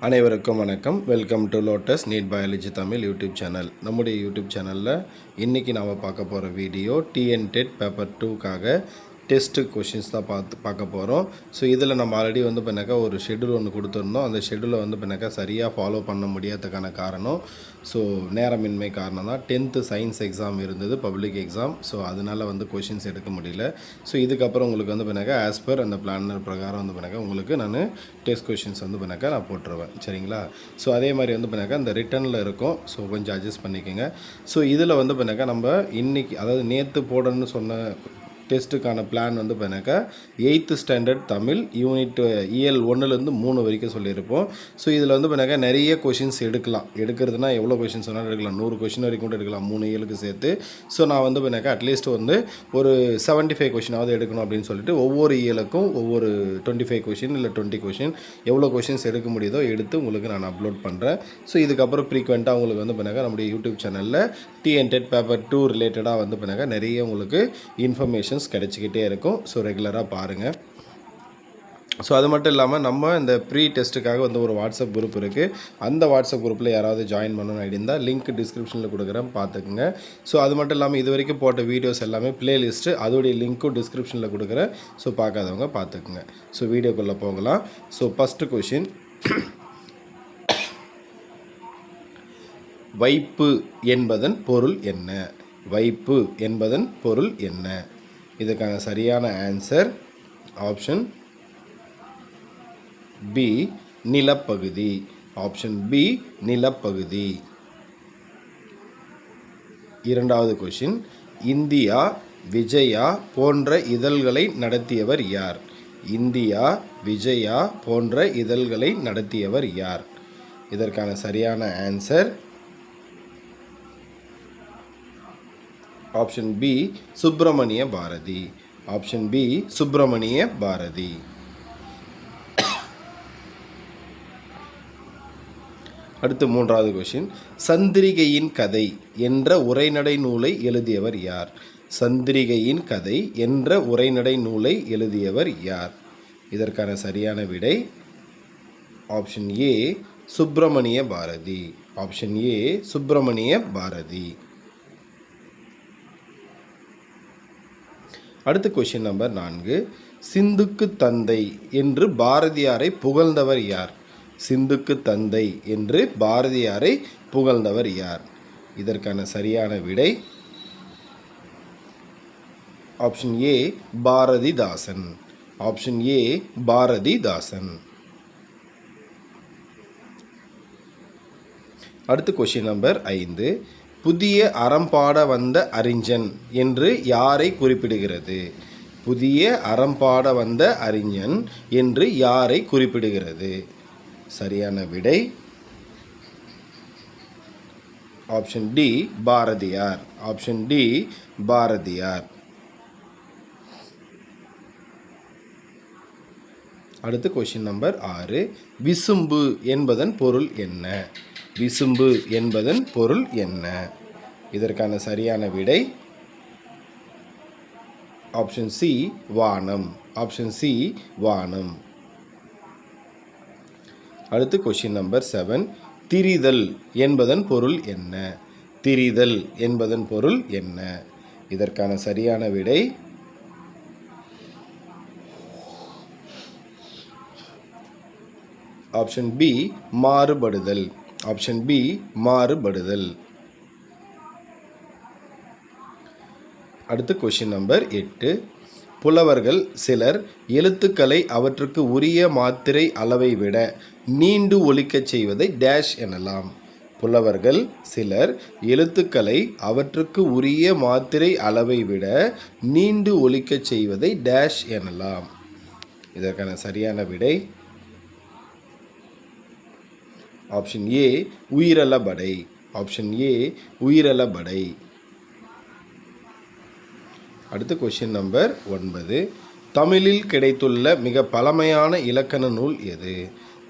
அனைவருக்கும் வணக்கம். Welcome to Lotus NEET biology Tamil YouTube channel. நம்முடைய யூடியூப் சேனலில் இன்றைக்கி நாம் பார்க்க போகிற வீடியோ டிஎன்டெட் பேப்பர் 2க்காக டெஸ்ட்டு கொஷின்ஸ் தான் பார்க்க போகிறோம். ஸோ இதில் நம்ம ஆல்ரெடி பண்ணாக்கா ஒரு ஷெட்யூல் ஒன்று கொடுத்துருந்தோம். அந்த ஷெட்யூலை பண்ணாக்கா சரியாக ஃபாலோ பண்ண முடியாததுக்கான காரணம் நேரமின்மை காரணம் தான். 10th சயின்ஸ் எக்ஸாம் இருந்தது, பப்ளிக் எக்ஸாம். ஸோ அதனால் கொஷின்ஸ் எடுக்க முடியல. ஸோ இதுக்கப்புறம் உங்களுக்கு பண்ணாக்கா ஆஸ் பர் அந்த பிளானர் பிரகாரம் பண்ணாக்கா உங்களுக்கு நான் டெஸ்ட் கொஷின்ஸ் பண்ணாக்கா நான் போட்டுருவேன். சரிங்களா? ஸோ அதே மாதிரி பண்ணாக்கா இந்த ரிட்டனில் இருக்கும். ஸோ கொஞ்சம் அட்ஜஸ்ட் பண்ணிக்கோங்க. ஸோ இதில் பண்ணாக்கா நம்ம இன்றைக்கி அதாவது நேற்று போடணும்னு சொன்ன டெஸ்ட்டுக்கான பிளான் பண்ணாக்கா 8th standard Tamil unit EL 1லேருந்து 3 வரைக்கும் சொல்லியிருப்போம். ஸோ இதில் பண்ணாக்கா நிறைய கொஷின்ஸ் எடுக்கிறதுனா எவ்வளோ கொஷின்ஸ் வேணாலும் எடுக்கலாம். 100 கொஷின் வரைக்கும் கூட எடுக்கலாம் 3 இயலுக்கு சேர்த்து. ஸோ நான் பண்ணாக்கா அட்லீஸ்ட் ஒரு 75 கொஷினாவது எடுக்கணும் அப்படின்னு சொல்லிட்டு ஒவ்வொரு இயலுக்கும் ஒவ்வொரு 25 கொஷின் இல்லை 20 கொஷின் எவ்வளோ கொஷின்ஸ் எடுக்க முடியுதோ எடுத்து உங்களுக்கு நான் அப்லோட் பண்ணுறேன். ஸோ இதுக்கப்புறம் ஃப்ரீக்வெண்ட்டாக உங்களுக்கு பண்ணாக்கா நம்முடைய யூடியூப் சேனலில் டிஎன்டெட் பேப்பர் 2 ரிலேட்டடாக பண்ணாக்கா நிறைய உங்களுக்கு இன்ஃபர்மேஷன்ஸ் கிடைச்சிக்கிட்டே இருக்கும். ஸோ ரெகுலராக பாருங்கள். ஸோ அது மட்டும் இல்லாமல் நம்ம இந்த ப்ரீ டெஸ்ட்டுக்காக ஒரு வாட்ஸ்அப் குரூப் இருக்குது. அந்த வாட்ஸ்அப் குரூப்பில் யாராவது ஜாயின் பண்ணணும்னு இருந்தால் லிங்க் டிஸ்கிரிப்ஷனில் கொடுக்குறேன், பார்த்துக்குங்க. ஸோ அது மட்டும் இல்லாமல் இது வரைக்கும் போட்ட வீடியோஸ் எல்லாமே ப்ளேலிஸ்ட்டு, அதோடைய லிங்க்கும் டிஸ்கிரிப்ஷனில் கொடுக்குறேன். ஸோ பார்க்காதவங்க பார்த்துக்குங்க. ஸோ வீடியோக்குள்ளே போகலாம். ஸோ ஃபஸ்ட்டு கொஷின், வைப்பு என்பதன் பொருள் என்ன? வைப்பு என்பதன் பொருள் என்ன? இதுக்கான சரியான ஆன்சர் ஆப்ஷன் பி, நிலப்பகுதி. ஆப்ஷன் பி, நிலப்பகுதி. இரண்டாவது கொஷின், இந்தியா, விஜயா போன்ற இதழ்களை நடத்தியவர் யார்? இந்தியா, விஜயா போன்ற இதழ்களை நடத்தியவர் யார்? இதற்கான சரியான answer option B, Subramania Bharathi. Option B, Subramania Bharathi. அடுத்து மூன்றாவது கொஷின், சந்திரிகையின் கதை என்ற உரைநடை நூலை எழுதியவர் யார்? சந்திரிகையின் கதை என்ற உரைநடை நூலை எழுதியவர் யார்? இதற்கான சரியான விடை option A, Subramania Bharathi. Option A, Subramania Bharathi. அடுத்த கொஷின் நம்பர் 4, சிந்துக்கு தந்தை என்று பாரதியாரை புகழ்ந்தவர் யார்? சிந்துக்கு தந்தை என்று பாரதியாரை புகழ்ந்தவர் யார்? இதற்கான சரியான விடை option A, Bharathidasan. Option A, Bharathidasan. அடுத்த கொஷின் நம்பர் 5, புதிய அறம்பாட வந்த அறிஞன் என்று யாரை குறிப்பிடுகிறது? புதிய அறம்பாட வந்த அறிஞன் என்று யாரை குறிப்பிடுகிறது? சரியான விடை option D, Bharathiyar. Option D, Bharathiyar. அடுத்து கொஷின் நம்பர் 6, விசும்பு என்பதன் பொருள் என்ன? விசும்பு என்பதன் பொருள் என்ன? இதற்கான சரியான விடை ஆப்ஷன் சி, வானம். ஆப்ஷன் சி, வானம். அடுத்து கொஷின் நம்பர் 7, திரிதல் என்பதன் பொருள் என்ன? திரிதல் என்பதன் பொருள் என்ன? இதற்கான சரியான விடை ஆப்ஷன் பி, மாறுபடுதல். ஆப்ஷன் பி, மாறுபடுதல். அடுத்து கொஷின் நம்பர் 8, புலவர்கள் சிலர் எழுத்துக்களை அவற்றுக்கு உரிய மாத்திரை அளவை விட நீண்டு ஒலிக்கச் செய்வதை டேஷ் எனலாம். புலவர்கள் சிலர் எழுத்துக்களை அவற்றுக்கு உரிய மாத்திரை அளவை விட நீண்டு ஒலிக்கச் செய்வதை டேஷ் எனலாம். இதற்கான சரியான விடை ஆப்ஷன் ஏ, உயிரலபடை. Option A, உயிரலபடை. அடுத்து கொஷின் நம்பர் 9, தமிழில் கிடைத்துள்ள மிக பழமையான இலக்கண நூல் எது?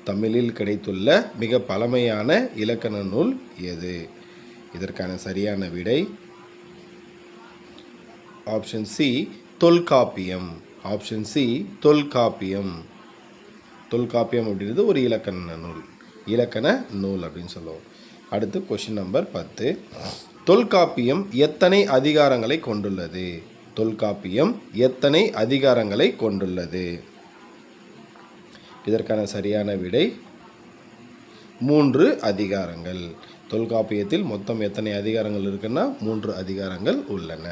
தமிழில் கிடைத்துள்ள மிக பழமையான இலக்கண நூல் எது? இதற்கான சரியான விடை option C, Tolkappiyam. Option C, Tolkappiyam. Tolkappiyam அப்படின்றது ஒரு இலக்கண நூல். இலக்கண நூல் அப்படின்னு சொல்லுவோம். அடுத்து கொஷின் நம்பர் 10. தொல்காப்பியம் எத்தனை அதிகாரங்களை கொண்டுள்ளது? தொல்காப்பியம் எத்தனை அதிகாரங்களை கொண்டுள்ளது? இதற்கான சரியான விடை 3 அதிகாரங்கள். தொல்காப்பியத்தில் மொத்தம் எத்தனை அதிகாரங்கள் இருக்குன்னா 3 அதிகாரங்கள் உள்ளன.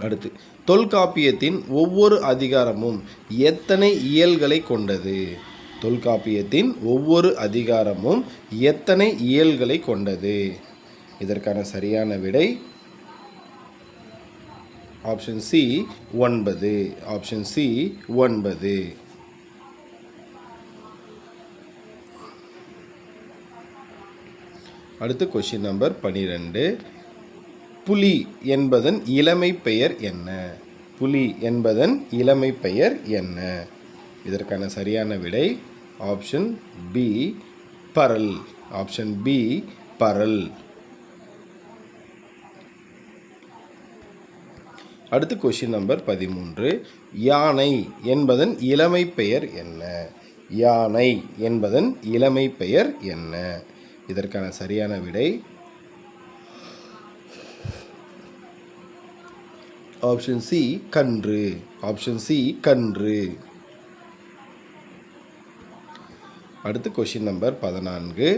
அடுத்து தொல்காப்பியத்தின் ஒவ்வொரு அதிகாரமும் எத்தனை இயல்களை கொண்டது? தொல்காப்பியத்தின் ஒவ்வொரு அதிகாரமும் எத்தனை இயல்களை கொண்டது? இதற்கான சரியான விடை ஆப்ஷன் சி 9. Option C 9. அடுத்து கொஸ்டின் நம்பர் 12. புலி என்பதன் இளமை பெயர் என்ன? புலி என்பதன் இளமை பெயர் என்ன? இதற்கான சரியான விடை ஆப்ஷன் பி பரல். ஆப்ஷன் பி பரல். அடுத்து கொஸ்டின் நம்பர் 13. யானை என்பதன் இளமை பெயர் என்ன? யானை என்பதன் இளமை பெயர் என்ன? இதற்கான சரியான விடை ஆப்ஷன் சி கன்று. ஆப்ஷன் சி கன்று. அடுத்து கொஸ்டின் நம்பர் 14.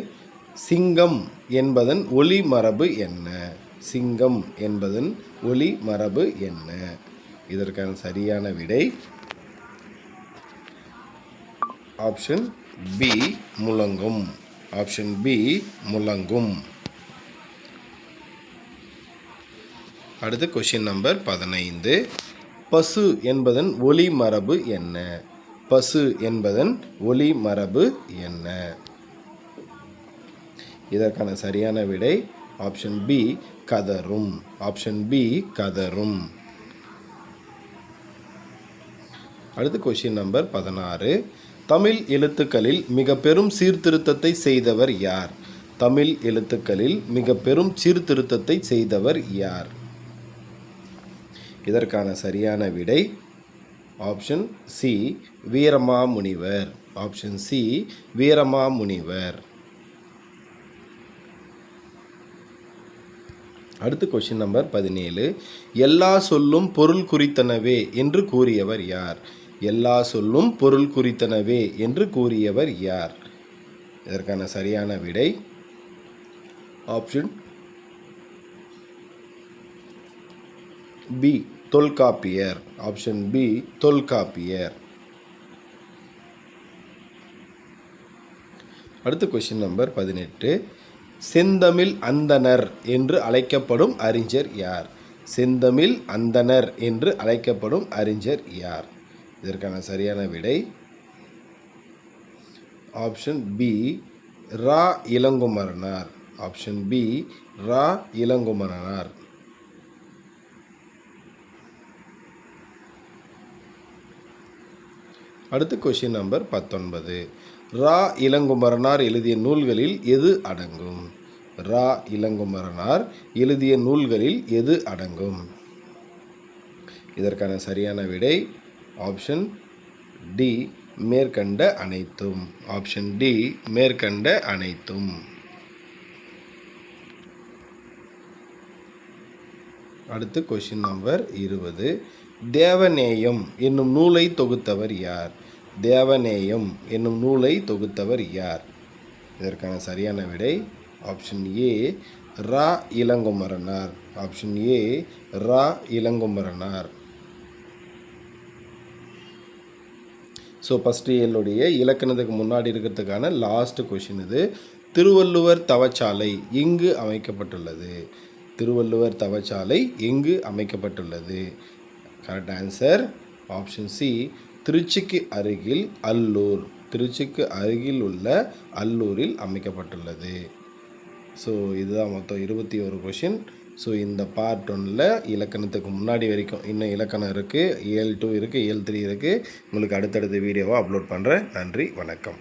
சிங்கம் என்பதன் ஒலி மரபு என்ன? சிங்கம் என்பதன் ஒலி மரபு என்ன? இதற்கான சரியான விடை ஆப்ஷன் பி முழங்கும். ஆப்ஷன் பி முழங்கும். அடுத்து கொஸ்டின் நம்பர் 15. பசு என்பதன் ஒலி மரபு என்ன? பசு என்பதன் ஒலி மரபு என்ன? இதற்கான சரியான விடை ஆப்ஷன் பி கதரும். ஆப்ஷன் பி கதரும். அடுத்து கொஸ்டின் நம்பர் 16. தமிழ் எழுத்துக்களில் மிக பெரும் சீர்திருத்தத்தை செய்தவர் யார்? தமிழ் எழுத்துக்களில் மிக பெரும் சீர்திருத்தத்தை செய்தவர் யார்? இதற்கான சரியான விடை option C Veeramamunivar. Option C Veeramamunivar. அடுத்து கொஸ்டின் நம்பர் 17. எல்லா சொல்லும் பொருள் குறித்தனவே என்று கூறியவர் யார்? எல்லா சொல்லும் பொருள் குறித்தனவே என்று கூறியவர் யார்? இதற்கான சரியான விடை option B Tolkappiyar. Option B Tolkappiyar. அடுத்து கொஸ்டின் நம்பர் 18. செந்தமிழ் அந்தணர் என்று அழைக்கப்படும் அறிஞர் யார்? செந்தமிழ் அந்தணர் என்று அழைக்கப்படும் அறிஞர் யார்? இதற்கான சரியான விடை ஆப்ஷன் பி ரா இளங்குமரனார். ஆப்ஷன் பி ரா இளங்குமரனார். அடுத்து கொஸ்டின் நம்பர் 19. ரா இளங்குமரனார் எழுதிய நூல்களில் எது அடங்கும்? ரா இளங்குமரனார் எழுதிய நூல்களில் எது அடங்கும்? இதற்கான சரியான விடை ஆப்ஷன் டி மேற்கண்ட அனைத்தும். ஆப்ஷன் டி மேற்கண்ட அனைத்தும். அடுத்து கொஸ்டின் நம்பர் 20. தேவநேயம் என்னும் நூலை தொகுத்தவர் யார்? தேவநேயம் என்னும் நூலை தொகுத்தவர் யார்? இதற்கான சரியான விடை option A Ra Ilangumaranar. Option A Ra Ilangumaranar. So first இயலுடைய இலக்கணத்துக்கு முன்னாடி இருக்கிறதுக்கான லாஸ்ட் கொஷின் இது. திருவள்ளுவர் தவச்சாலை எங்கு அமைக்கப்பட்டுள்ளது? திருவள்ளுவர் தவச்சாலை எங்கு அமைக்கப்பட்டுள்ளது? கரெக்ட் ஆன்சர் ஆப்ஷன் சி திருச்சிக்கு அருகில் அல்லூர். திருச்சிக்கு அருகில் உள்ள அல்லூரில் அமைக்கப்பட்டுள்ளது. ஸோ இதுதான் மொத்தம் 21 கொஷின். ஸோ இந்த பார்ட் 1ல் இலக்கணத்துக்கு முன்னாடி வரைக்கும் இன்னும் இலக்கணம் இருக்குது. EL2 இருக்குது, EL3 இருக்குது. உங்களுக்கு அடுத்தடுத்த வீடியோவாக அப்லோட் பண்ணுறேன். நன்றி, வணக்கம்.